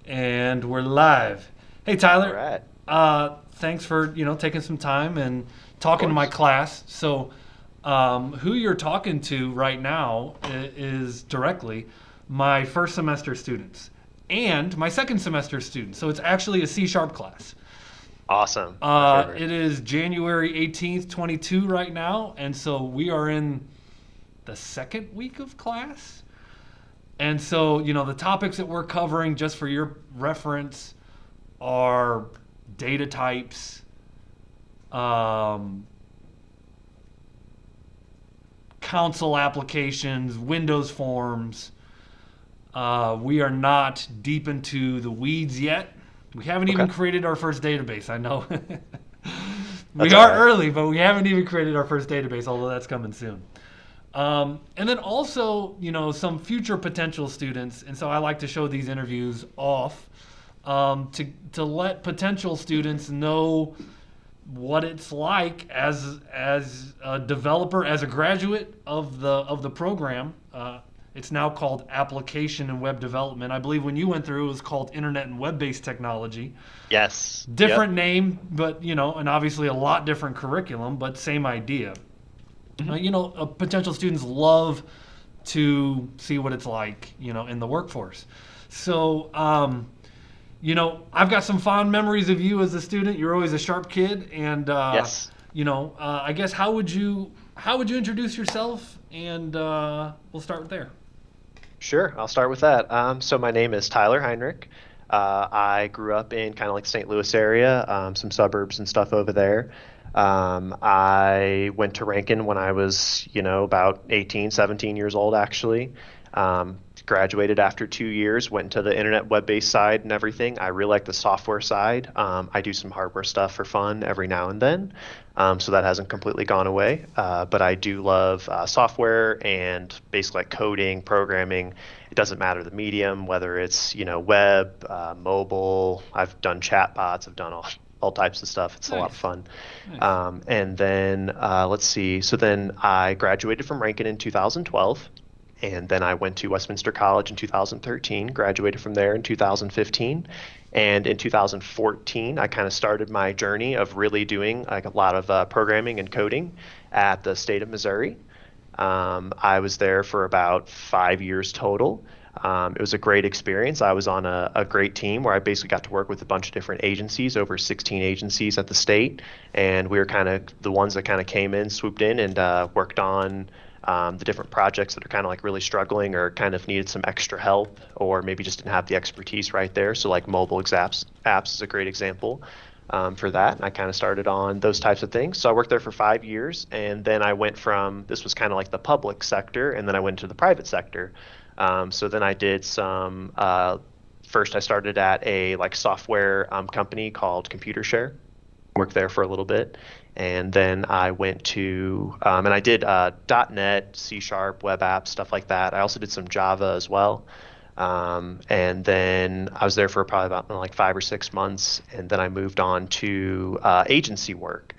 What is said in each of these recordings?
And we're live. Hey All Tyler, right. thanks for taking some time and Of talking to my course. class. So, who you're talking to right now is directly my first semester students and my second semester students. So it's actually a C sharp class. Awesome. My favorite. It is January 18th, 22 right now, and so we are in the second week of class. And so, the topics that we're covering, just for your reference, are data types, um, console applications, Windows forms. We are not deep into the weeds yet. We haven't even Okay. created our first database. I know we That's all are right. early, but we haven't even created our first database, although that's coming soon. And then also, some future potential students. And so I like to show these interviews off to let potential students know what it's like as a developer, as a graduate of the program. It's now called Application and Web Development. I believe when you went through, it was called Internet and Web-Based Technology. Yes. Different Yep. name, but and obviously a lot different curriculum, but same idea. Mhm. Potential students love to see what it's like, in the workforce. So, I've got some fond memories of you as a student. You're always a sharp kid, and Yes. I guess how would you introduce yourself? And we'll start there. Sure. I'll start with that. So my name is Tyler Heinrich. I grew up in kind of like St. Louis area, some suburbs and stuff over there. I went to Ranken when I was, about 18, 17 years old, actually. Graduated after 2 years, went into the internet web-based side and everything. I really like the software side. I do some hardware stuff for fun every now and then. So that hasn't completely gone away. But I do love software and basically like coding, programming. It doesn't matter the medium, whether it's, web, mobile. I've done chatbots. I've done all types of stuff. It's a lot of Nice, fun. nice. And then let's see. So then I graduated from Rankin in 2012. And then I went to Westminster College in 2013, graduated from there in 2015. And in 2014, I kind of started my journey of really doing like a lot of programming and coding at the state of Missouri. I was there for about 5 years total. It was a great experience. I was on a great team where I basically got to work with a bunch of different agencies, over 16 agencies at the state. And we were kind of the ones that kind of came in, swooped in, and worked on the different projects that are kind of like really struggling or kind of needed some extra help or maybe just didn't have the expertise right there. So like mobile apps is a great example for that. And I kind of started on those types of things. So I worked there for 5 years, and then I went from this was kind of like the public sector, and then I went to the private sector. So then I did some. First, I started at a like software company called ComputerShare. Worked there for a little bit, and then I went to and I did .NET, C Sharp, web apps, stuff like that. I also did some Java as well. And then I was there for probably about like 5 or 6 months, and then I moved on to agency work.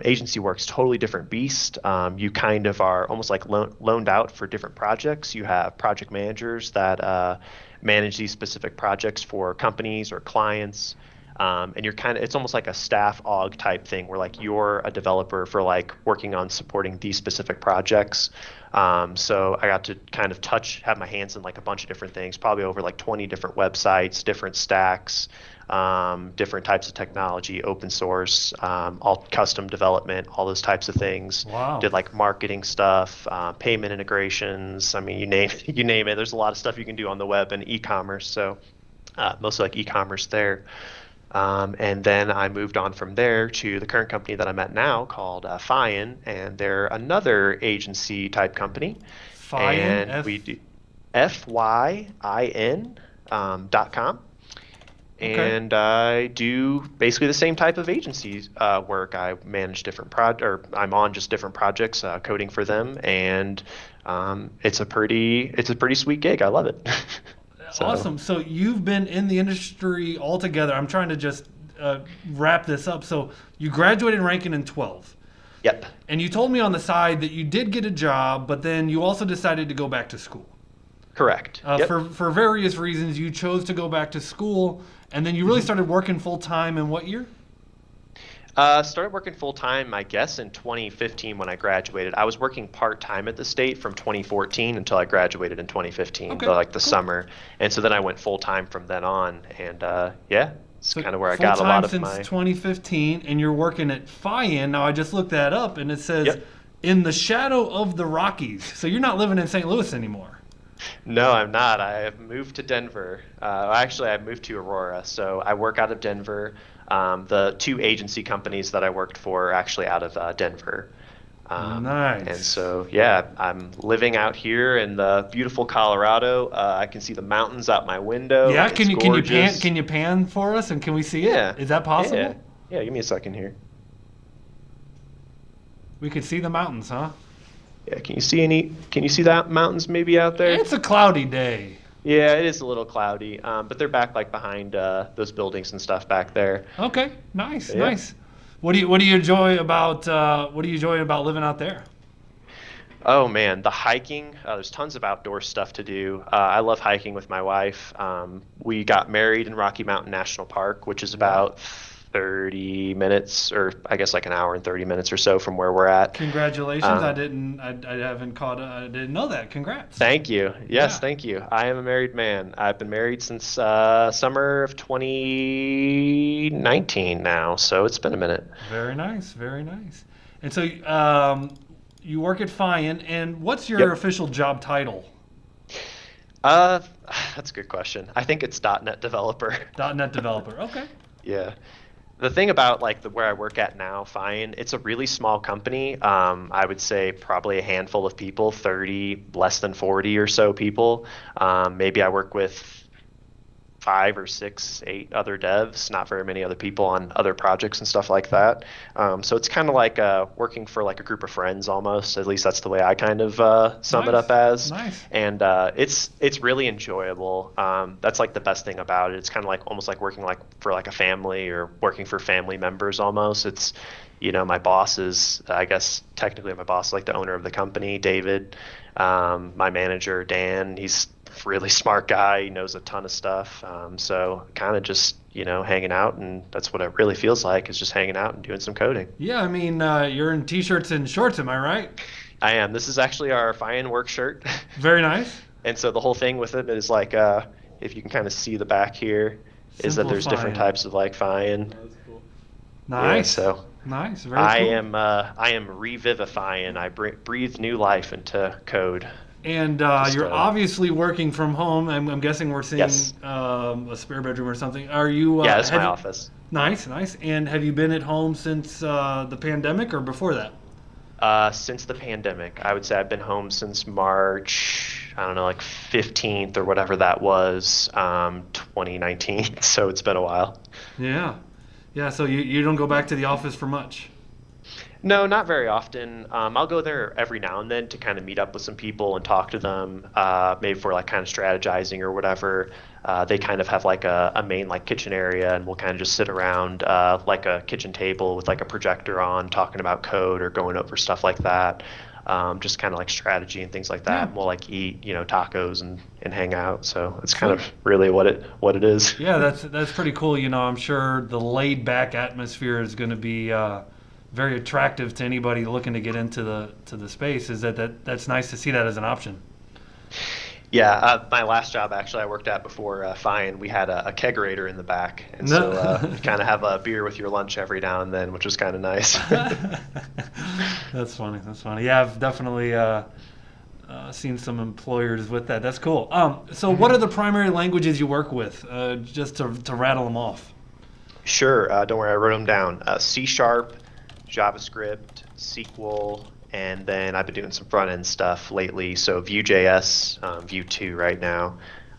Agency work's totally different beast. You kind of are almost like loaned out for different projects. You have project managers that manage these specific projects for companies or clients. And you're kind of it's almost like a staff aug type thing where like you're a developer for like working on supporting these specific projects. So I got to kind of have my hands in like a bunch of different things, probably over like 20 different websites, different stacks, different types of technology, open source, all custom development, all those types of things. Wow. Did like marketing stuff, payment integrations. I mean, you name you name it. There's a lot of stuff you can do on the web and e-commerce. So mostly like e-commerce there. And then I moved on from there to the current company that I'm at now called Fyin, and they're another agency type company. Fyin, And we F. do FYIN .com. Okay. And I do basically the same type of agency work. I manage different or I'm on just different projects, coding for them, and it's a pretty sweet gig. I love it. So, Awesome. So you've been in the industry altogether. I'm trying to just wrap this up. So you graduated ranking in 12. yep, And you told me on the side that you did get a job, but then you also decided to go back to school. Correct. Yep. For various reasons, you chose to go back to school, and then you really started working full time in what year? Started working full time, I guess, in 2015 when I graduated. I was working part time at the state from 2014 until I graduated in 2015, Okay, like the cool. summer. And so then I went full time from then on. And yeah, it's So kind of where I full got a lot time of since my. 2015, and you're working at Fyin. Now I just looked that up, and it says Yep. in the shadow of the Rockies. So you're not living in St. Louis anymore. No, I'm not. I have moved to Denver. Actually, I moved to Aurora. So I work out of Denver. The two agency companies that I worked for are actually out of Denver. And Nice. so, yeah, I'm living out here in the beautiful Colorado. I can see the mountains out my window. Yeah, It's can gorgeous. you pan for us and can we see it? Yeah, Is that yeah, possible? yeah. Give me a second here. We could see the mountains, huh? Yeah, can you see any? Can you see that mountains maybe out there? It's a cloudy day. Yeah, it is a little cloudy, but they're back like behind those buildings and stuff back there. Okay, nice, But yeah. nice. What do you enjoy about living out there? Oh man, the hiking. There's tons of outdoor stuff to do. I love hiking with my wife. We got married in Rocky Mountain National Park, which is Wow. about 30 minutes, or I guess like an hour and 30 minutes or so from where we're at. Congratulations. Um, I haven't caught I didn't know that. Congrats. Thank you. Yes, Yeah. thank you. I am a married man. I've been married since summer of 2019 now, so it's been a minute. Very nice, very nice. And so you work at Fyin, and what's your Yep. official job title? Uh, that's a good question. I think it's .NET developer. .NET developer. Okay. Yeah. The thing about like the where I work at now, Fine, it's a really small company. I would say probably a handful of people, 30, less than 40 or so people. Maybe I work with 5 or 6, 8 other devs, not very many other people on other projects and stuff like that. So it's kind of like working for like a group of friends almost. At least that's the way I kind of sum it Nice, up as. nice. And it's really enjoyable. That's like the best thing about it. It's kind of like almost like working like for like a family or working for family members almost. It's my boss is, I guess technically my boss is like the owner of the company, David. My manager, Dan, he's a really smart guy. He knows a ton of stuff. So kind of just, hanging out, and that's what it really feels like, is just hanging out and doing some coding. Yeah, I mean, you're in t-shirts and shorts, am I right? I am. This is actually our Fyin work shirt. Very nice. And so the whole thing with it is like, if you can kind of see the back here, is that there's different Simplifying. types of like Fyin. Yeah, Nice. so Nice. Very I cool. am revivifying. I breathe new life into code. And Just you're obviously working from home. I'm guessing we're seeing yes, a spare bedroom or something. Are you? yeah, that's have my you- office. Nice, nice. And have you been at home since the pandemic or before that? Since the pandemic, I would say I've been home since March. I don't know, like 15th or whatever that was, 2019. So it's been a while. Yeah. Yeah. So you don't go back to the office for much. No, not very often. I'll go there every now and then to kind of meet up with some people and talk to them, maybe for like kind of strategizing or whatever. They kind of have like a main like kitchen area, and we'll kind of just sit around like a kitchen table with like a projector on, talking about code or going over stuff like that. Just kind of like strategy and things like that. Yeah. And we'll like eat, tacos and hang out. So it's kind Sweet. of really what it is. Yeah, that's pretty cool. I'm sure the laid back atmosphere is going to be very attractive to anybody looking to get into the space. Is that's nice to see that as an option. Yeah, my last job actually I worked at before Fine, we had a kegerator in the back, and so No. you kind of have a beer with your lunch every now and then, which was kind of nice. That's funny. That's funny. Yeah, I've definitely seen some employers with that. That's cool. So what are the primary languages you work with? Just to rattle them off. Sure, don't worry, I wrote them down. C Sharp, JavaScript, SQL, and then I've been doing some front end stuff lately. So Vue.js, Vue 2 right now.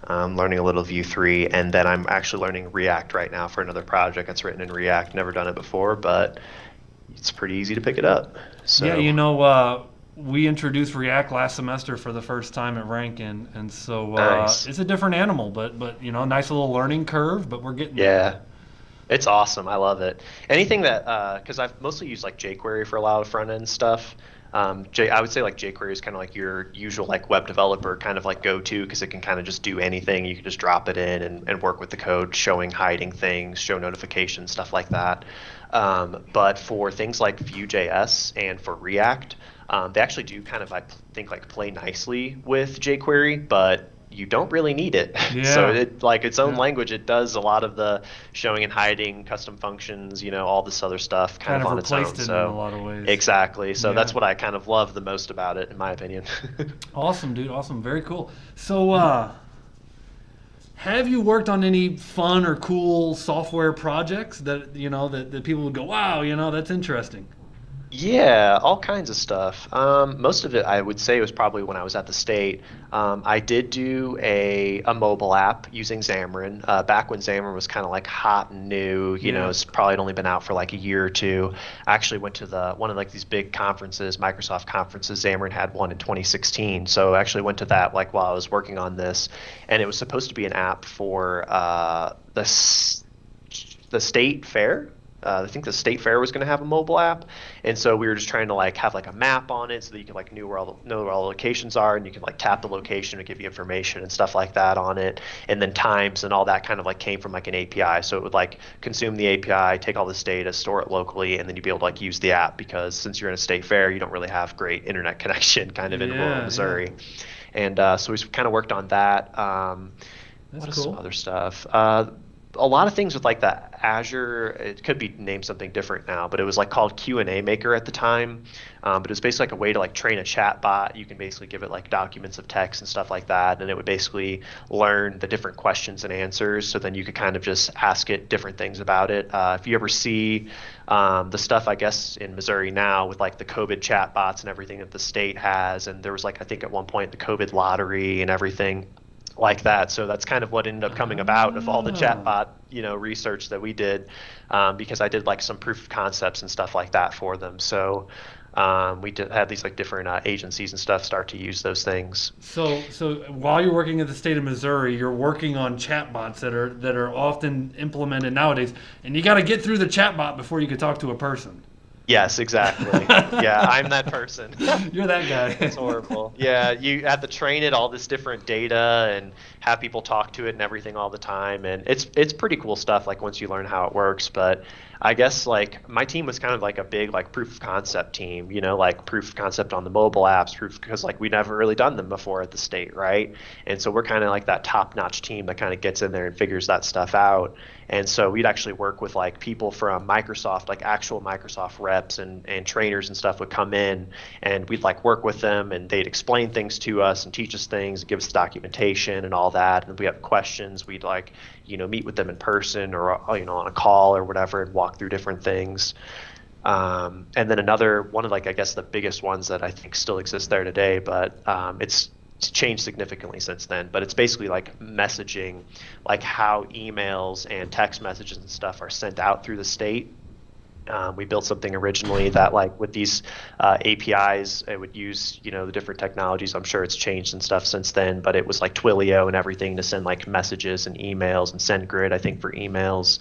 Learning a little Vue 3, and then I'm actually learning React right now for another project that's written in React. Never done it before, but it's pretty easy to pick it up. So Yeah, we introduced React last semester for the first time at Ranken, and so nice. it's a different animal, but nice little learning curve. But we're getting there. Yeah. It's awesome. I love it. Anything that, because I've mostly used like jQuery for a lot of front end stuff. I would say like jQuery is kind of like your usual like web developer kind of like go-to because it can kind of just do anything. You can just drop it in and work with the code, showing, hiding things, show notifications, stuff like that. But for things like Vue.js and for React, they actually do kind of, I think, like play nicely with jQuery, but you don't really need it. So Yeah. it like its own Yeah. language, it does a lot of the showing and hiding, custom functions, all this other stuff kind Kind of of on its replaced own. it in a So lot of ways. exactly. So Yeah. that's what I kind of love the most about it, in my opinion. Awesome, dude. Awesome. Very cool. So, have you worked on any fun or cool software projects that that people would go, wow, that's interesting? Yeah, all kinds of stuff. Most of it, I would say, was probably when I was at the state. I did do a mobile app using Xamarin back when Xamarin was kind of like hot and new. Yeah. It's probably only been out for like a year or two. I actually went to the one of like these big conferences, Microsoft conferences. Xamarin had one in 2016, so I actually went to that like while I was working on this, and it was supposed to be an app for the state fair. I think the state fair was going to have a mobile app, and so we were just trying to like have like a map on it so that you could like know where all the locations are, and you can like tap the location to give you information and stuff like that on it, and then times and all that kind of like came from like an API. So it would like consume the API, take all this data, store it locally, and then you'd be able to like use the app because since you're in a state fair, you don't really have great internet connection kind of in rural Yeah. Yeah. Missouri, and so we kind of worked on that. That's What is some cool. other stuff? A lot of things with like the Azure, it could be named something different now, but it was like called Q&A Maker at the time. But it was basically like a way to like train a chat bot. You can basically give it like documents of text and stuff like that, and it would basically learn the different questions and answers. So then you could kind of just ask it different things about it. If you ever see the stuff, I guess, in Missouri now with like the COVID chat bots and everything that the state has, and there was like I think at one point the COVID lottery and everything like that. So that's kind of what ended up coming about of all the Ah. chatbot, research that we did, because I did like some proof of concepts and stuff like that for them. So we did have these like different agencies and stuff start to use those things. So while you're working at the state of Missouri, you're working on chatbots that are often implemented nowadays, and you got to get through the chatbot before you can talk to a person. Yes, exactly. Yeah, I'm that person. You're that It's guy. horrible. Yeah, you have to train it all this different data and have people talk to it and everything all the time. And it's pretty cool stuff like once you learn how it works. But I guess like my team was kind of like a big like proof of concept team, like proof of concept on the mobile apps, proof because like we'd never really done them before at the state, right? And so we're kind of like that top-notch team that kind of gets in there and figures that stuff out. And so we'd actually work with like people from Microsoft, like actual Microsoft reps and trainers and stuff would come in and we'd like work with them and they'd explain things to us and teach us things, give us documentation and all that. And if we have questions, we'd like, meet with them in person or, on a call or whatever and walk through different things. And then another one of like, I guess the biggest ones that I think still exists there today, but it's changed significantly since then, but it's basically like messaging, like how emails and text messages and stuff are sent out through the state. We built something originally that like with these APIs, it would use, the different technologies. I'm sure it's changed and stuff since then, but it was like Twilio and everything to send like messages and emails and SendGrid, I think, for emails.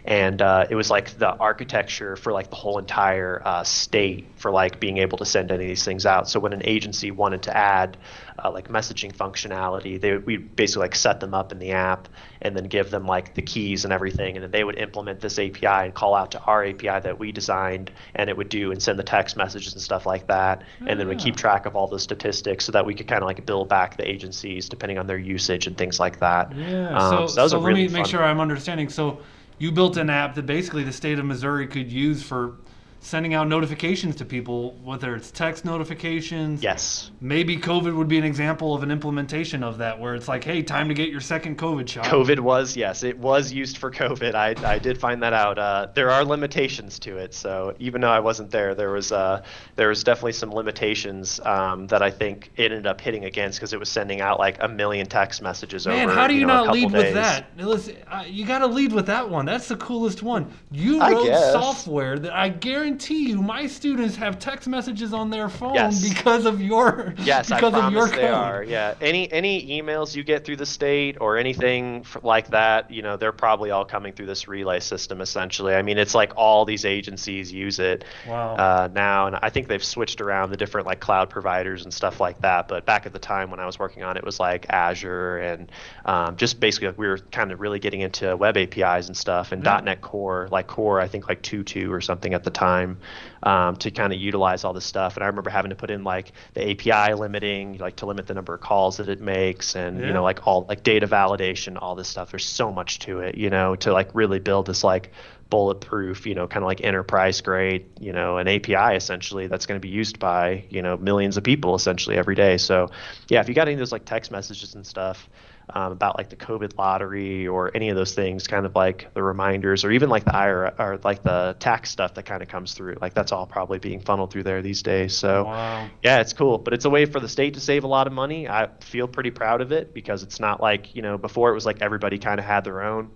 And it was like the architecture for like the whole entire state for like being able to send any of these things out. So when an agency wanted to add like messaging functionality, we basically like set them up in the app and then give them like the keys and everything, and then they would implement this API and call out to our API that we designed, and it would do and send the text messages and stuff like that, and then we keep Ah. track of all those statistics so that we could kind of like bill back the agencies depending on their usage and things like that. Yeah. So So that was so a let really me make fun. sure I'm understanding. So you built an app that basically the state of Missouri could use for sending out notifications to people, whether it's text notifications. Yes. Maybe COVID would be an example of an implementation of that, where it's like, hey, time to get your second COVID shot. COVID was, yes, it was used for COVID. I did find that out. There are limitations to it. So even though I wasn't there, there was definitely some limitations that I think it ended up hitting against because it was sending out like a million text messages Man, how over, do you a not couple lead with days. that? Listen, you got to lead with that one. That's the coolest one. You I wrote guess. software that I guarantee guarantee you, my students have text messages on their phone Yes. because of your Yes, I because of your promise they code. are. Yeah. Any emails you get through the state or anything like that, they're probably all coming through this relay system essentially. I mean, it's like all these agencies use it Wow. now, and I think they've switched around the different like cloud providers and stuff like that. But back at the time when I was working on it, it was like Azure and just basically like we were kind of really getting into web APIs and stuff and Yeah. .NET Core, like Core, I think like 2.2 or something at the time, to kind of utilize all this stuff. And I remember having to put in like the API limiting, like to limit the number of calls that it makes, and Yeah. like all like data validation, all this stuff. There's so much to it, to like really build this like bulletproof, kind of like enterprise grade, an API essentially that's going to be used by, millions of people essentially every day. So yeah, if you got any of those like text messages and stuff, about like the COVID lottery or any of those things, kind of like the reminders, or even like the IRA or like the tax stuff that kind of comes through, like that's all probably being funneled through there these days. So Wow. yeah, it's cool, but it's a way for the state to save a lot of money. I feel pretty proud of it because it's not like, before it was like everybody kind of had their own,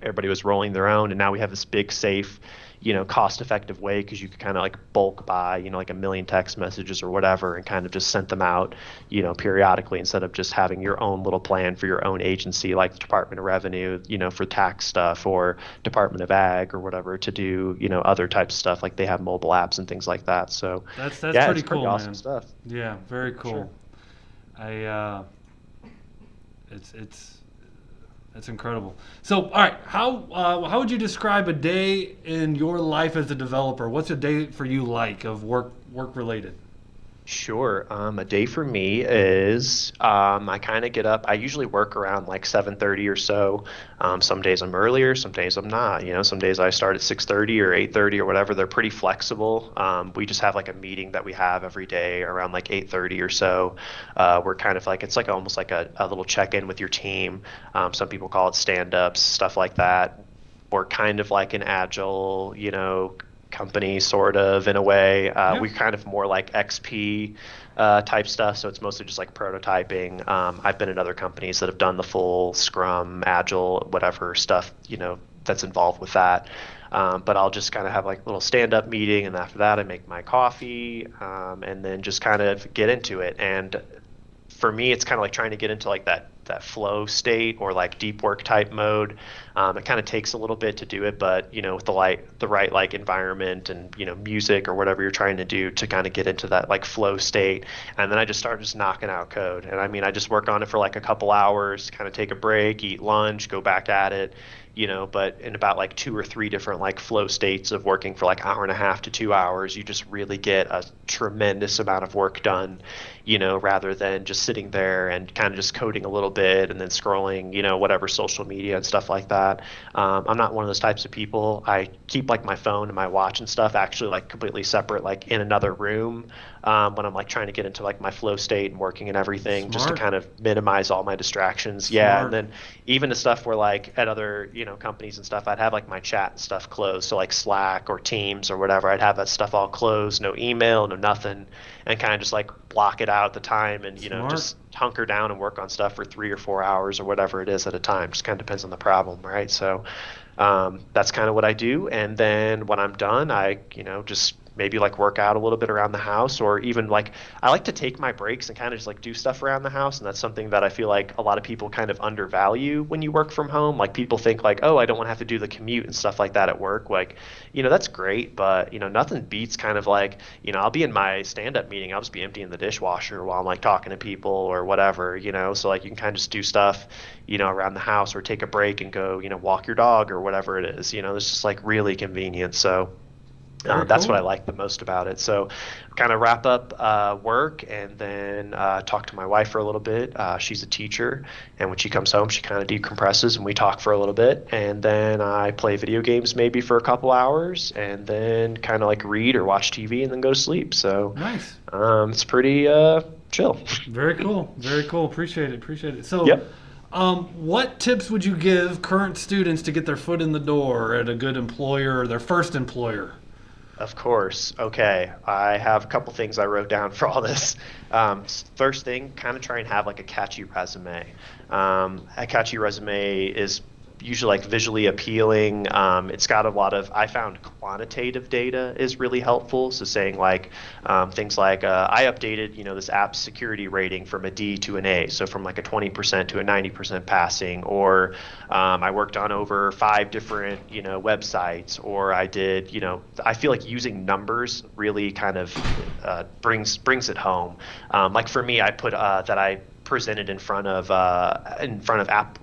everybody was rolling their own, and now we have this big, safe, cost effective way because you could kind of like bulk buy, like a million text messages or whatever and kind of just send them out, periodically instead of just having your own little plan for your own agency like the Department of Revenue, for tax stuff, or Department of Ag or whatever to do, other types of stuff like they have mobile apps and things like that. So That's yeah, pretty it's pretty cool, awesome man. stuff. Yeah, very Sure. cool. I it's That's incredible. So, all right, how would you describe a day in your life as a developer? What's a day for you like of work related? Sure. A day for me is I kind of get up. I usually work around like 7:30 or so. Some days I'm earlier, some days I'm not. Some days I start at 6:30 or 8:30 or whatever. They're pretty flexible. We just have like a meeting that we have every day around like 8:30 or so. We're kind of like it's like almost like a little check-in with your team. Some people call it stand-ups, stuff like that. We're kind of like an agile, company sort of in a way. Yeah. We kind of more like XP type stuff, so it's mostly just like prototyping. I've been in other companies that have done the full Scrum, Agile, whatever stuff that's involved with that. But I'll just kind of have like a little stand-up meeting, and after that, I make my coffee, and then just kind of get into it. And for me, it's kind of like trying to get into like that flow state or like deep work type mode. It kind of takes a little bit to do it, but with the right like environment and music or whatever you're trying to do to kind of get into that like flow state. And then I just start just knocking out code. And I mean, I just work on it for like a couple hours, kind of take a break, eat lunch, go back at it. But in about like 2 or 3 different like flow states of working for like hour and a half to 2 hours, you just really get a tremendous amount of work done, rather than just sitting there and kind of just coding a little bit and then scrolling, whatever social media and stuff like that. I'm not one of those types of people. I keep like my phone and my watch and stuff actually like completely separate, like in another room, when I'm like trying to get into like my flow state and working and everything, just to Smart. kind of minimize all my distractions. Yeah, and Smart. then even the stuff where like at other companies and stuff, I'd have like my chat and stuff closed, so like Slack or Teams or whatever, I'd have that stuff all closed, no email, no nothing, and kind of just like block it out at the time, and Smart. just hunker down and work on stuff for 3 or 4 hours or whatever it is at a time. Just kind of depends on the problem, right? So that's kind of what I do. And then when I'm done, I just maybe like work out a little bit around the house, or even like I like to take my breaks and kind of just like do stuff around the house. And that's something that I feel like a lot of people kind of undervalue when you work from home. Like people think like, oh, I don't want to have to do the commute and stuff like that at work. Like, that's great, but nothing beats kind of like, I'll be in my stand-up meeting, I'll just be emptying the dishwasher while I'm like talking to people or whatever, so like you can kind of just do stuff, around the house, or take a break and go, walk your dog or whatever it is. It's just like really convenient. So Very that's what I cool. like the most about it. So, kind of wrap up work, and then talk to my wife for a little bit. She's a teacher, and when she comes home, she kind of decompresses, and we talk for a little bit. And then I play video games maybe for a couple hours, and then kind of like read or watch TV, and then go to sleep. So, Nice. it's pretty chill. Very cool. Very cool. Appreciate it. Appreciate it. So, Yep. what tips would you give current students to get their foot in the door at a good employer or their first employer? Of course. Okay. I have a couple things I wrote down for all this. First thing, kind of try and have like a catchy resume. A catchy resume is usually like visually appealing. It's got a lot of, I found quantitative data is really helpful. So saying like things like I updated, this app's security rating from a D to an A. So from like a 20% to a 90% passing, or I worked on over 5 different, websites, or I did, I feel like using numbers really kind of brings it home. Like for me, I put that I presented in front of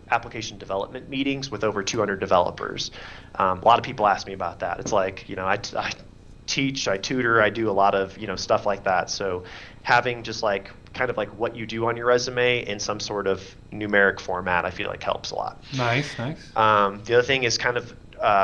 application development meetings with over 200 developers. A lot of people ask me about that. It's like, I teach, I tutor, I do a lot of, stuff like that. So having just like kind of like what you do on your resume in some sort of numeric format, I feel like helps a lot. Nice, nice. The other thing is kind of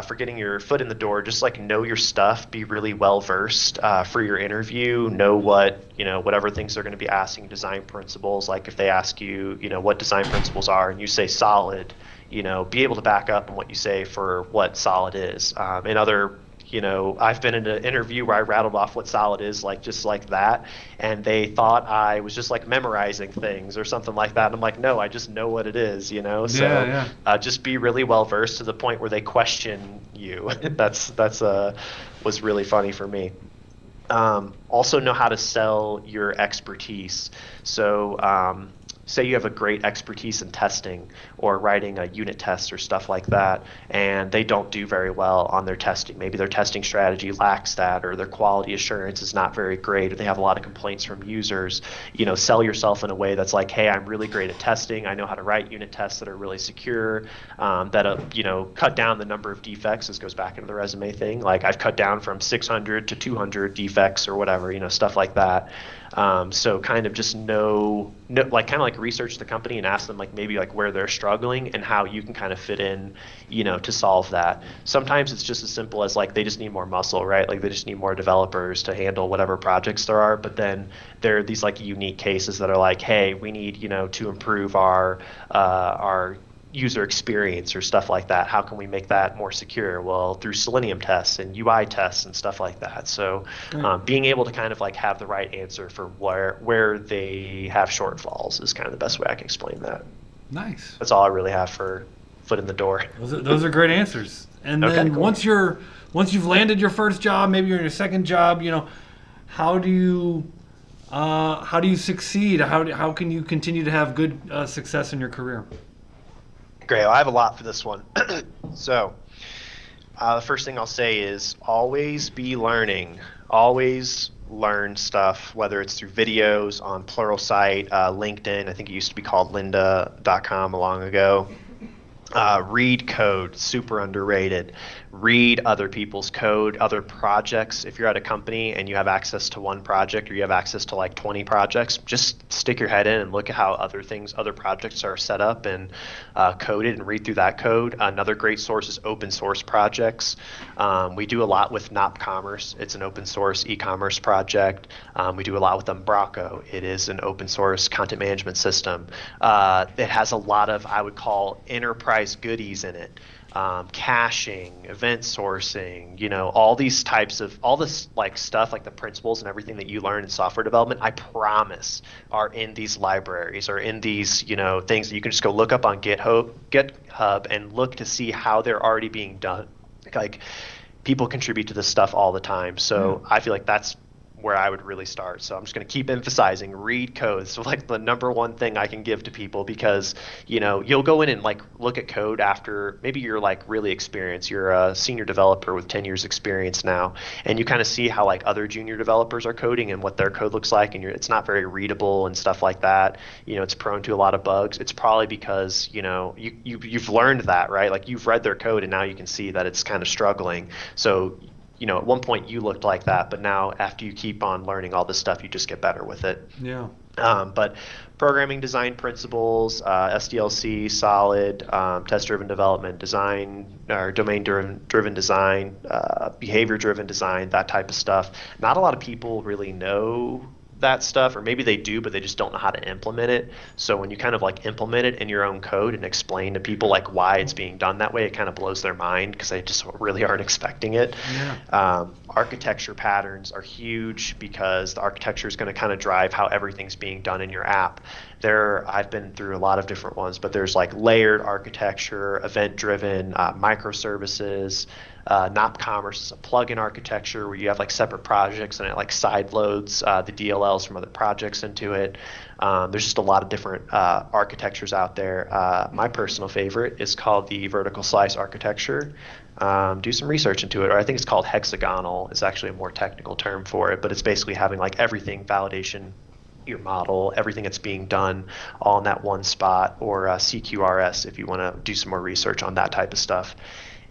for getting your foot in the door, just like know your stuff, be really well versed for your interview, know what, whatever things they're going to be asking, design principles. Like if they ask you, what design principles are and you say solid, be able to back up on what you say for what solid is. In other I've been in an interview where I rattled off what solid is, like just like that, and they thought I was just like memorizing things or something like that. And I'm like, no, I just know what it is, So Yeah, yeah. just be really well versed to the point where they question you. That's was really funny for me. Also know how to sell your expertise. So say you have a great expertise in testing or writing a unit test or stuff like that, and they don't do very well on their testing. Maybe their testing strategy lacks that, or their quality assurance is not very great, or they have a lot of complaints from users. Sell yourself in a way that's like, hey, I'm really great at testing. I know how to write unit tests that are really secure, that cut down the number of defects. This goes back into the resume thing. Like I've cut down from 600 to 200 defects or whatever, stuff like that. So kind of just know like kind of like research the company and ask them like maybe like where they're struggling and how you can kind of fit in, to solve that. Sometimes it's just as simple as like they just need more muscle, right? Like they just need more developers to handle whatever projects there are. But then there are these like unique cases that are like, hey, we need, to improve our user experience or stuff like that. How can we make that more secure? Well, through Selenium tests and UI tests and stuff like that. So being able to kind of like have the right answer for where they have shortfalls is kind of the best way I can explain that. Nice. That's all I really have for foot in the door. Those are great answers. And Okay, then cool. once you've landed your first job, maybe you're in your second job, how do you succeed? How can you continue to have good success in your career? Great. Well, I have a lot for this one. So the first thing I'll say is always be learning. Always learn stuff, whether it's through videos on Pluralsight, LinkedIn. I think it used to be called lynda.com long ago. Read code, super underrated. Read other people's code, other projects. If you're at a company and you have access to one project or you have access to like 20 projects, just stick your head in and look at how other projects are set up and coded and read through that code. Another great source is open source projects. We do a lot with Nop Commerce. It's an open source e-commerce project. We do a lot with Umbraco. It is an open source content management system. It has a lot of, I would call, enterprise goodies in it. Caching, event sourcing, all this like stuff, like the principles and everything that you learn in software development, I promise are in these libraries or in these, things that you can just go look up on GitHub and look to see how they're already being done. Like people contribute to this stuff all the time. So I feel like that's where I would really start. So I'm just going to keep emphasizing read code. So like the number one thing I can give to people, because you'll go in and like look at code after maybe you're like really experienced. You're a senior developer with 10 years experience now, and you kind of see how like other junior developers are coding and what their code looks like, and it's not very readable and stuff like that. It's prone to a lot of bugs. It's probably because you've learned that, right? Like you've read their code and now you can see that it's kind of struggling. So at one point you looked like that, but now after you keep on learning all this stuff, you just get better with it. Yeah. But programming design principles, SDLC, solid, test-driven development, design, or domain-driven design, behavior-driven design, that type of stuff. Not a lot of people really know that stuff, or maybe they do, but they just don't know how to implement it. So when you kind of like implement it in your own code and explain to people like why it's being done that way, it kind of blows their mind because they just really aren't expecting it. Yeah. Architecture patterns are huge because the architecture is going to kind of drive how everything's being done in your app. I've been through a lot of different ones, but there's like layered architecture, event-driven, microservices. Nop Commerce is a plugin architecture where you have like separate projects and it like side loads the DLLs from other projects into it. There's just a lot of different architectures out there. My personal favorite is called the vertical slice architecture. Do some research into it, or I think it's called hexagonal. It's actually a more technical term for it, but it's basically having like everything validation, your model, everything that's being done all in that one spot, or CQRS if you want to do some more research on that type of stuff.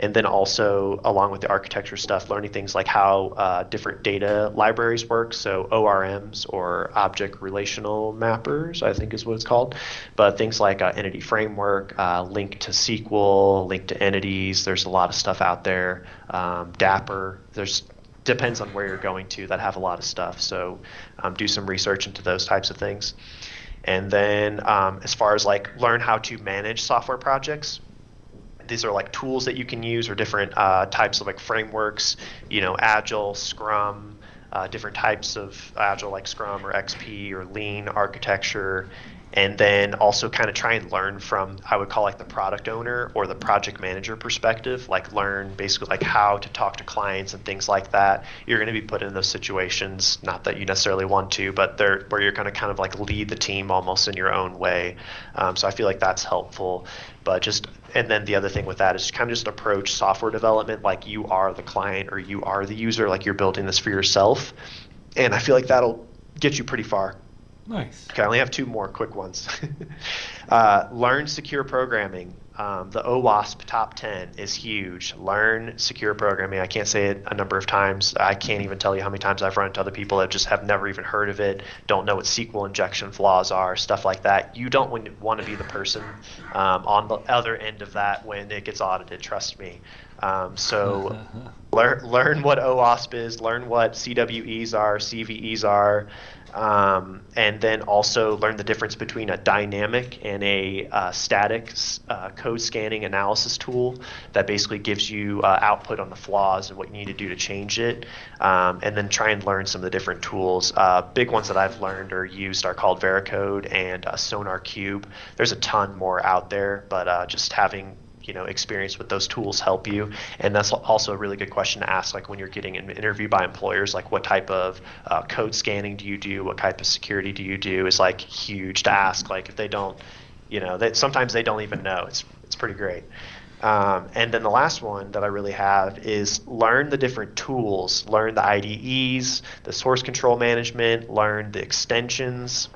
And then also, along with the architecture stuff, learning things like how different data libraries work. So ORMs, or object relational mappers, I think is what it's called. But things like entity framework, link to SQL, link to entities. There's a lot of stuff out there. Dapper. Depends on where you're going to that have a lot of stuff. So do some research into those types of things. And then as far as like learn how to manage software projects, these are like tools that you can use, or different types of like frameworks, Agile, Scrum, different types of Agile like Scrum or XP or Lean architecture. And then also kind of try and learn from, I would call like the product owner or the project manager perspective, like learn basically like how to talk to clients and things like that. You're going to be put in those situations, not that you necessarily want to, but they're where you're going to kind of like lead the team almost in your own way. So I feel like that's helpful. And then the other thing with that is kind of just approach software development like you are the client or you are the user, like you're building this for yourself. And I feel like that'll get you pretty far. Nice. Okay, I only have two more quick ones. Learn secure programming. The OWASP top 10 is huge. Learn secure programming. I can't say it a number of times. I can't even tell you how many times I've run into other people that just have never even heard of it, don't know what SQL injection flaws are, stuff like that. You don't want to be the person on the other end of that when it gets audited, trust me. So learn what OWASP is, learn what CWEs are, CVEs are. And then also learn the difference between a dynamic and a static code scanning analysis tool that basically gives you output on the flaws and what you need to do to change it. And then try and learn some of the different tools. Big ones that I've learned or used are called Veracode and Sonar Cube. There's a ton more out there, but just having experience with those tools help you. And that's also a really good question to ask, like when you're getting an interview by employers, like what type of code scanning do you do, what type of security do you do, is like huge to ask. Like if they don't, sometimes they don't even know. It's pretty great. And then the last one that I really have is learn the different tools, learn the IDEs, the source control management, learn the extensions.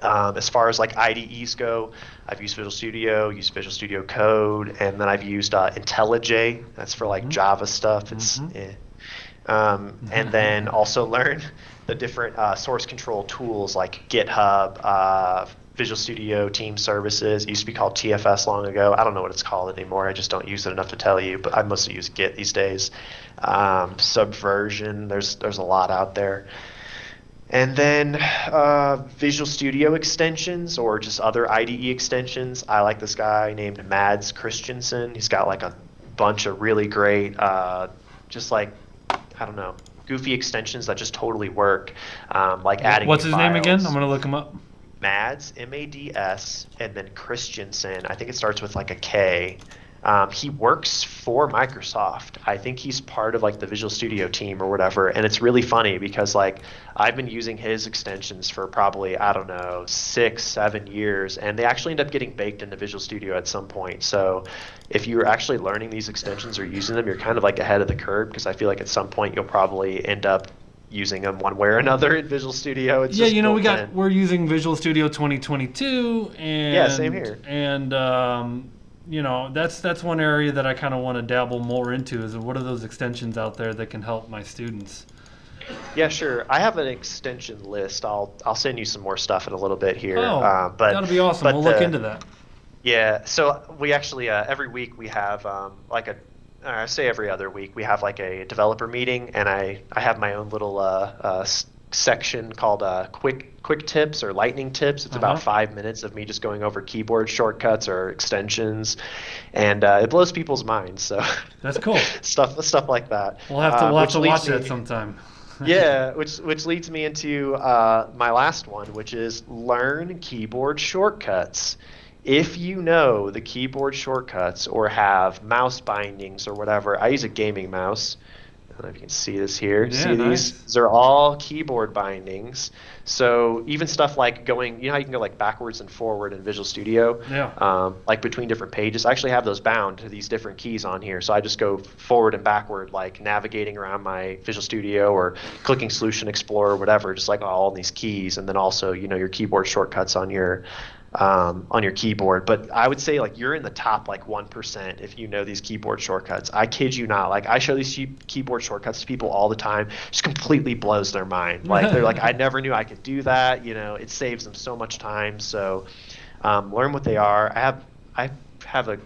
As far as like IDEs go, I've used Visual Studio, used Visual Studio Code, and then I've used IntelliJ. That's for like Java stuff. And then also learn the different source control tools like GitHub, Visual Studio Team Services. It used to be called TFS long ago. I don't know what it's called anymore. I just don't use it enough to tell you, but I mostly use Git these days. Subversion, there's a lot out there. And then Visual Studio extensions or just other IDE extensions. I like this guy named Mads Christensen. He's got like a bunch of really great, just like, I don't know, goofy extensions that just totally work. Like adding What's his name again? files. I'm going to look him up. Mads, M-A-D-S, and then Christensen. I think it starts with like a K. He works for Microsoft. I think he's part of like the Visual Studio team or whatever. And it's really funny because like I've been using his extensions for probably, I don't know, 6-7 years, and they actually end up getting baked into Visual Studio at some point. So if you're actually learning these extensions or using them, you're kind of like ahead of the curve, because I feel like at some point you'll probably end up using them one way or another in Visual Studio. It's just we're using Visual Studio 2022, and yeah, same here. And that's one area that I kind of want to dabble more into, is what are those extensions out there that can help my students. Yeah, sure. I have an extension list. I'll send you some more stuff in a little bit here. But that'll be awesome. We'll look into that. Yeah. So we actually every week we have I say every other week we have like a developer meeting, and I have my own little section called quick tips or lightning tips. It's about Uh-huh. 5 minutes of me just going over keyboard shortcuts or extensions, and it blows people's minds. So That's cool. stuff like that, We'll have which to leads watch that me. sometime. Yeah, which leads me into my last one, which is learn keyboard shortcuts. If you know the keyboard shortcuts or have mouse bindings or whatever, I use a gaming mouse. I don't know if you can see this here. Yeah, See these? nice. These are all keyboard bindings. So even stuff like going, you know how you can go like backwards and forward in Visual Studio, Yeah. like between different pages. I actually have those bound to these different keys on here. So I just go forward and backward, like navigating around my Visual Studio or clicking Solution Explorer, whatever, just like all these keys. And then also, you know, your keyboard shortcuts on your keyboard. But I would say like you're in the top like 1% if you know these keyboard shortcuts. I kid you not. Like I show these keyboard shortcuts to people all the time. Just completely blows their mind. Like they're like, I never knew I could do that. You know, it saves them so much time. So learn what they are. I have a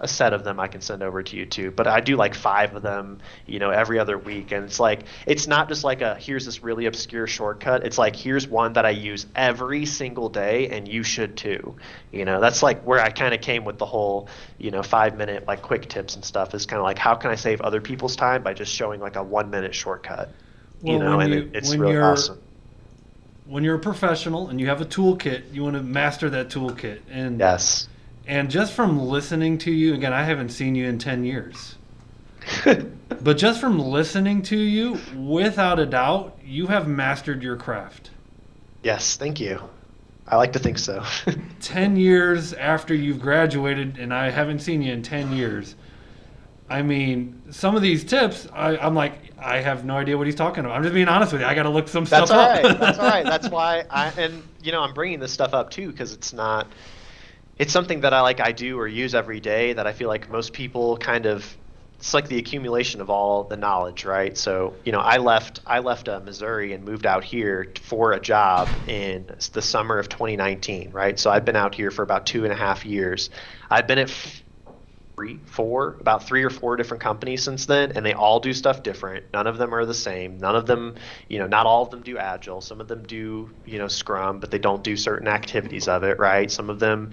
set of them I can send over to you too, but I do like 5 of them, you know, every other week, and it's like it's not just like a here's this really obscure shortcut. It's like here's one that I use every single day, and you should too. You know, that's like where I kind of came with the whole, you know, 5 minute like quick tips and stuff. Is kind of like how can I save other people's time by just showing like a 1 minute shortcut, you Well, know, and it's really awesome. when you're a professional and you have a toolkit, you want to master that toolkit. Yes. And just from listening to you, again, I haven't seen you in 10 years. But just from listening to you, without a doubt, you have mastered your craft. Yes, thank you. I like to think so. 10 years after you've graduated, and I haven't seen you in 10 years. I mean, some of these tips, I'm like, I have no idea what he's talking about. I'm just being honest with you. I got to look some That's stuff all up. right. That's all right. That's why and you know, I'm bringing this stuff up too because it's something that I do or use every day that I feel like most people kind of it's like the accumulation of all the knowledge, right? So, you know, I left Missouri and moved out here for a job in the summer of 2019, right? So I've been out here for about 2.5 years. I've been at about 3 or 4 different companies since then, and they all do stuff different. None of them are the same. None of them, you know, not all of them do Agile. Some of them do, you know, Scrum, but they don't do certain activities of it, right? Some of them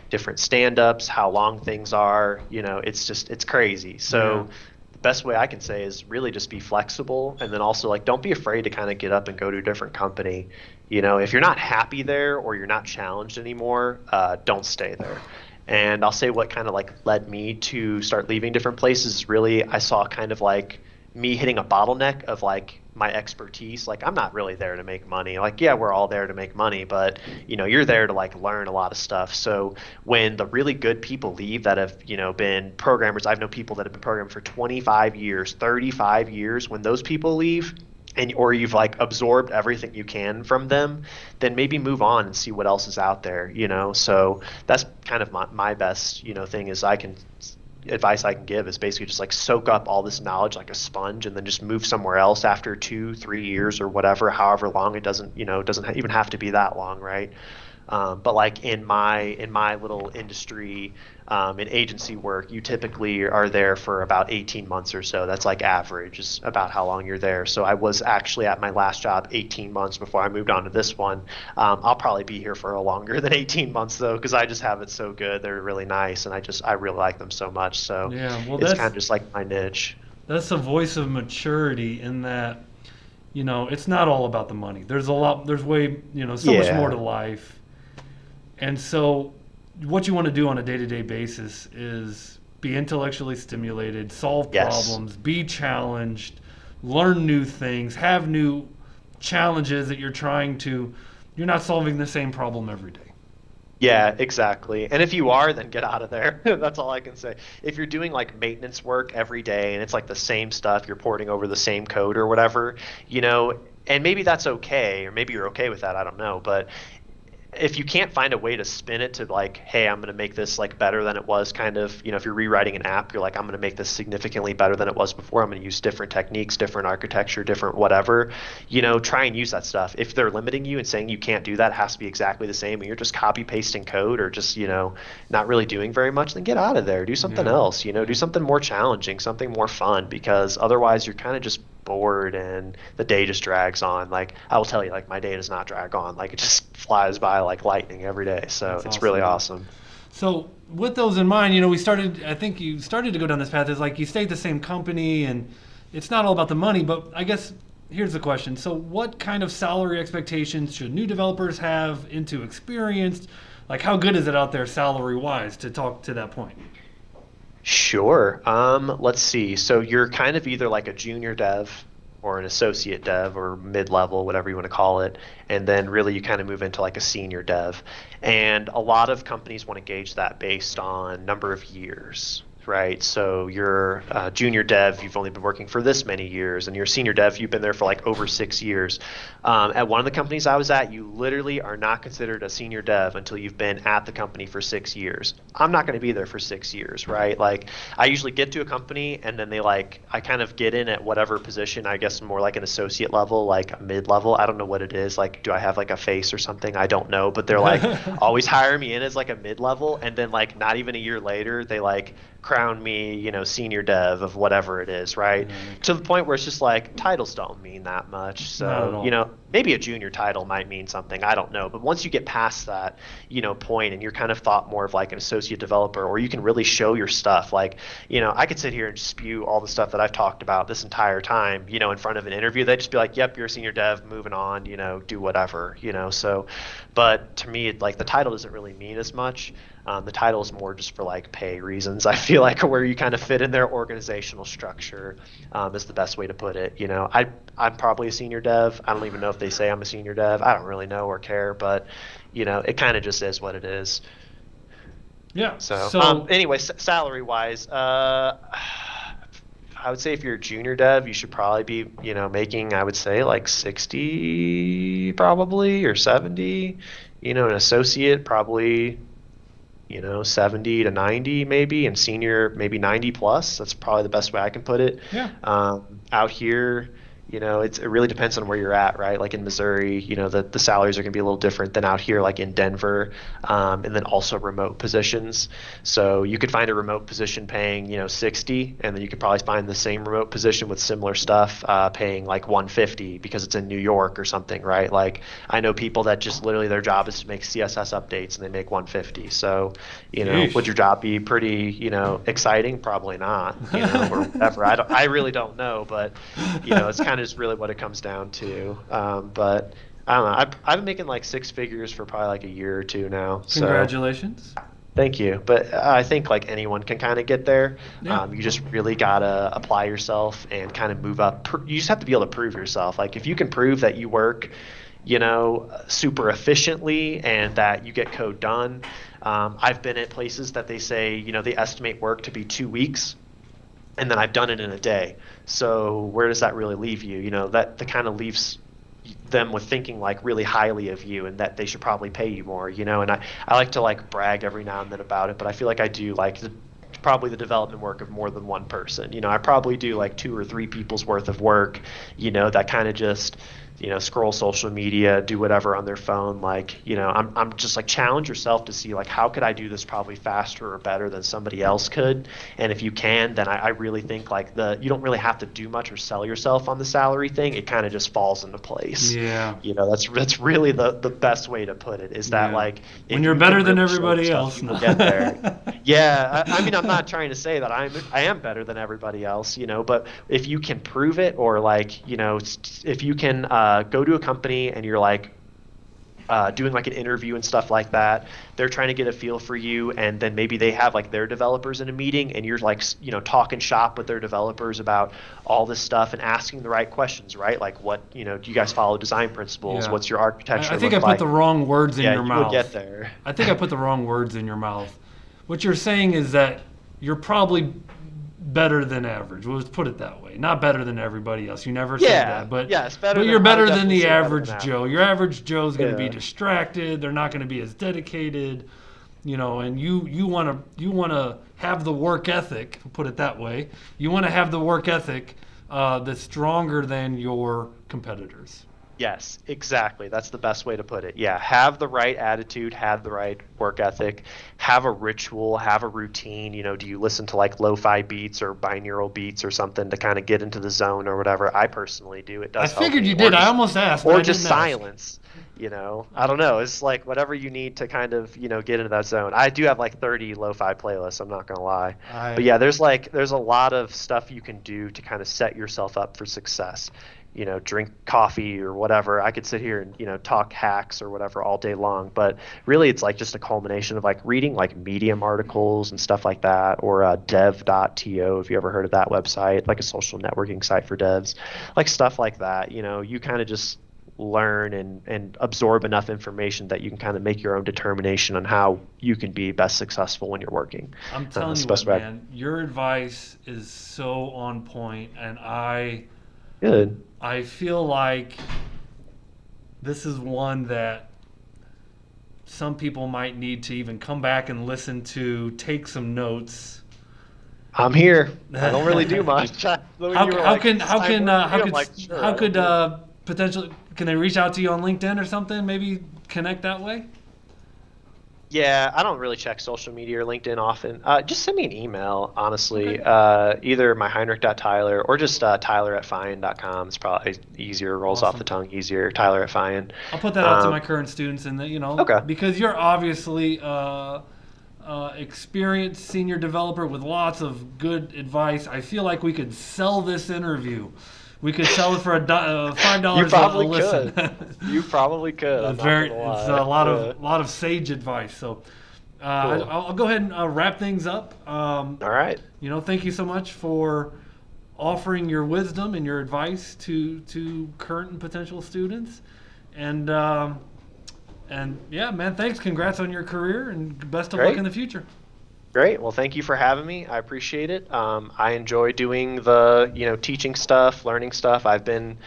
different stand-ups, how long things are, you know, it's crazy. Yeah. So the best way I can say is really just be flexible, and then also like don't be afraid to kind of get up and go to a different company. You know, if you're not happy there or you're not challenged anymore, don't stay there. And I'll say what kind of like led me to start leaving different places. Really, I saw kind of like me hitting a bottleneck of like my expertise. Like I'm not really there to make money. Like yeah, we're all there to make money, but you know, you're there to like learn a lot of stuff. So when the really good people leave that have, you know, been programmers, I've known people that have been programming for 25 years, 35 years. When those people leave, and or you've like absorbed everything you can from them, then maybe move on and see what else is out there, you know. So that's kind of my best, you know, thing is I can advice I can give is basically just like soak up all this knowledge like a sponge and then just move somewhere else after 2 3 years or whatever, however long. It doesn't, you know, it doesn't even have to be that long, right? But like in my little industry, in agency work, you typically are there for about 18 months or so. That's like average is about how long you're there. So I was actually at my last job 18 months before I moved on to this one. I'll probably be here for a longer than 18 months though, because I just have it so good. They're really nice, and I really like them so much. So Yeah, well, it's kind of just like my niche. that's a voice of maturity in that, you know, it's not all about the money. There's way, you know, so much more to Yeah. life. And so, what you want to do on a day to day basis is be intellectually stimulated, solve Yes. problems, be challenged, learn new things, have new challenges that you're not solving the same problem every day. Yeah, exactly. And if you are, then get out of there. That's all I can say. If you're doing like maintenance work every day and it's like the same stuff, you're porting over the same code or whatever, you know, and maybe that's okay, or maybe you're okay with that, I don't know. But if you can't find a way to spin it to like, hey, I'm going to make this like better than it was, kind of, you know, if you're rewriting an app, you're like, I'm going to make this significantly better than it was before. I'm going to use different techniques, different architecture, different whatever, you know, try and use that stuff. If they're limiting you and saying you can't do that, it has to be exactly the same, and you're just copy pasting code or just, you know, not really doing very much, then get out of there. Do something Yeah, else, you know, do yeah, something more challenging, something more fun, because otherwise you're kind of just bored and the day just drags on. Like I will tell you, like my day does not drag on. Like it just flies by like lightning every day. So That's it's awesome, really man. awesome. So with those in mind, I think you started to go down this path. Is like you stay at the same company, and it's not all about the money. But I guess here's the question: so what kind of salary expectations should new developers have into experienced? Like how good is it out there salary wise to talk to that point? Sure. Let's see. So you're kind of either like a junior dev or an associate dev or mid-level, whatever you want to call it. And then really you kind of move into like a senior dev. And a lot of companies want to gauge that based on number of years, right? So you're a junior dev, you've only been working for this many years, and you're a senior dev, you've been there for like over 6 years. At one of the companies I was at, you literally are not considered a senior dev until you've been at the company for 6 years. I'm not going to be there for 6 years, right? Like I usually get to a company and then I kind of get in at whatever position, I guess more like an associate level, like a mid level. I don't know what it is. Like, do I have like a face or something? I don't know, but they're like always hire me in as like a mid level. And then like not even a year later, they like crown me, senior dev of whatever it is, right? To the point where it's just like titles don't mean that much. Not at So, all. maybe a junior title might mean something. I don't know. But once you get past that, point and you're kind of thought more of like an associate developer, or you can really show your stuff. Like, I could sit here and spew all the stuff that I've talked about this entire time, in front of an interview. They'd just be like, yep, you're a senior dev, moving on, do whatever. So, but to me, like the title doesn't really mean as much. The title is more just for like pay reasons. I feel like where you kind of fit in their organizational structure is the best way to put it. I'm probably a senior dev. I don't even know if they say I'm a senior dev. I don't really know or care, but it kind of just is what it is. Yeah. So, So anyway, salary wise, I would say if you're a junior dev, you should probably be, making, I would say like 60 probably or 70. An associate probably 70 to 90 maybe, and senior maybe 90 plus. That's probably the best way I can put it. yeah. Out here, it really depends on where you're at, right? Like in Missouri, the salaries are going to be a little different than out here, like in Denver, and then also remote positions. So you could find a remote position paying, 60, and then you could probably find the same remote position with similar stuff paying like 150 because it's in New York or something, right? Like I know people that just literally their job is to make CSS updates and they make 150. So, would Yeesh. your job be pretty, exciting? Probably not, or whatever. I really don't know, but it's kind of just really what it comes down to. But I don't know. I've been making like six figures for probably like a year or two now. So Congratulations. thank you. But I think like anyone can kind of get there. Yeah. You just really gotta apply yourself and kind of move up. You just have to be able to prove yourself. Like if you can prove that you work, super efficiently and that you get code done. I've been at places that they say, they estimate work to be 2 weeks, and then I've done it in a day. So where does that really leave you? That kind of leaves them with thinking like really highly of you and that they should probably pay you more, and I like to like brag every now and then about it, but I feel like I do like probably the development work of more than one person. I probably do like two or three people's worth of work, that kind of just scroll social media, do whatever on their phone. Like, I'm just like challenge yourself to see like how could I do this probably faster or better than somebody else could. And if you can, then I really think like you don't really have to do much or sell yourself on the salary thing. It kind of just falls into place. Yeah. That's really the best way to put it is that Yeah. like When if you're you can better than really show everybody yourself, else. you No. will get there. Yeah, I mean, I'm not trying to say that I am better than everybody else, but if you can prove it, or like, if you can go to a company and you're like doing like an interview and stuff like that, they're trying to get a feel for you, and then maybe they have like their developers in a meeting, and you're like, talking shop with their developers about all this stuff and asking the right questions, right? Like what, do you guys follow design principles? Yeah. What's your I architecture think I look put the like? wrong words in Yeah, your you will get mouth. there. I think I put the wrong words in your mouth. What you're saying is that you're probably better than average. We'll just put it that way. Not better than everybody else. You never said Yeah, that, but yes, but better you're than, I would better than definitely the say better than average Joe. Your average. average Joe's going to be Yeah. distracted. They're not going to be as dedicated, and you want to have the work ethic, put it that way. You want to have the work ethic that's stronger than your competitors. Yes, exactly. That's the best way to put it. Yeah, have the right attitude, have the right work ethic, have a ritual, have a routine. Do you listen to like lo-fi beats or binaural beats or something to kind of get into the zone or whatever? I personally do. It I does help figured me. you did. I almost asked, but Or I just didn't ask. silence. I don't know. It's like whatever you need to kind of, get into that zone. I do have like 30 lo-fi playlists, I'm not gonna lie. But I yeah, there's a lot of stuff you can do to kind of set yourself up for success. Drink coffee or whatever. I could sit here and, talk hacks or whatever all day long, but really it's like just a culmination of like reading like Medium articles and stuff like that, or dev.to, if you ever heard of that website, like a social networking site for devs, like stuff like that. You kind of just learn and absorb enough information that you can kind of make your own determination on how you can be best successful when you're working. I'm That's telling the you what, best way. man, your advice is so on point, and Good. I feel like this is one that some people might need to even come back and listen to, take some notes. I'm here. I don't really do much. When How you were how like, can "It's time work for you," I'm like, sure, how I don't could do it. potentially can they reach out to you on LinkedIn or something? Maybe connect that way. Yeah, I don't really check social media or LinkedIn often. Just send me an email, Okay, honestly. Either my Heinrich.Tyler or just Tyler@Fyin.com. It's probably easier, rolls off the awesome. tongue easier. Tyler at Fyin. I'll put that out to Um, my current students, and okay. because you're obviously experienced senior developer with lots of good advice. I feel like we could sell this interview. We could sell it for $5 You a probably listen. could. You probably could. I'm not gonna It's lie. a Yeah. lot of sage advice. So Cool. I'll go ahead and wrap things up. All right. Thank you so much for offering your wisdom and your advice to current and potential students. And yeah, man, thanks. Congrats on your career and best of luck in Great. the future. Great. Well, thank you for having me. I appreciate it. I enjoy doing the, teaching stuff, learning stuff. I've been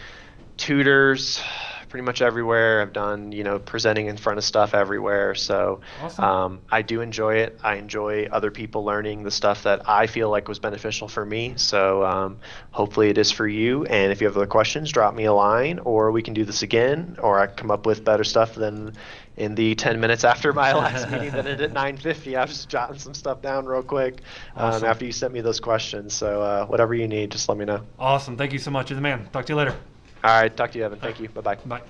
tutors pretty much everywhere. I've done, presenting in front of stuff everywhere. So Awesome. I do enjoy it. I enjoy other people learning the stuff that I feel like was beneficial for me. So hopefully it is for you. And if you have other questions, drop me a line, or we can do this again, or I can come up with better stuff than in the 10 minutes after my last meeting that ended at 9:50. I was just jotting some stuff down real quick Awesome. after you sent me those questions. So whatever you need, just let me know. Awesome. Thank you so much. You're the man. Talk to you later. All right. Talk to you, Evan. All right. Thank you. Bye-bye. Bye.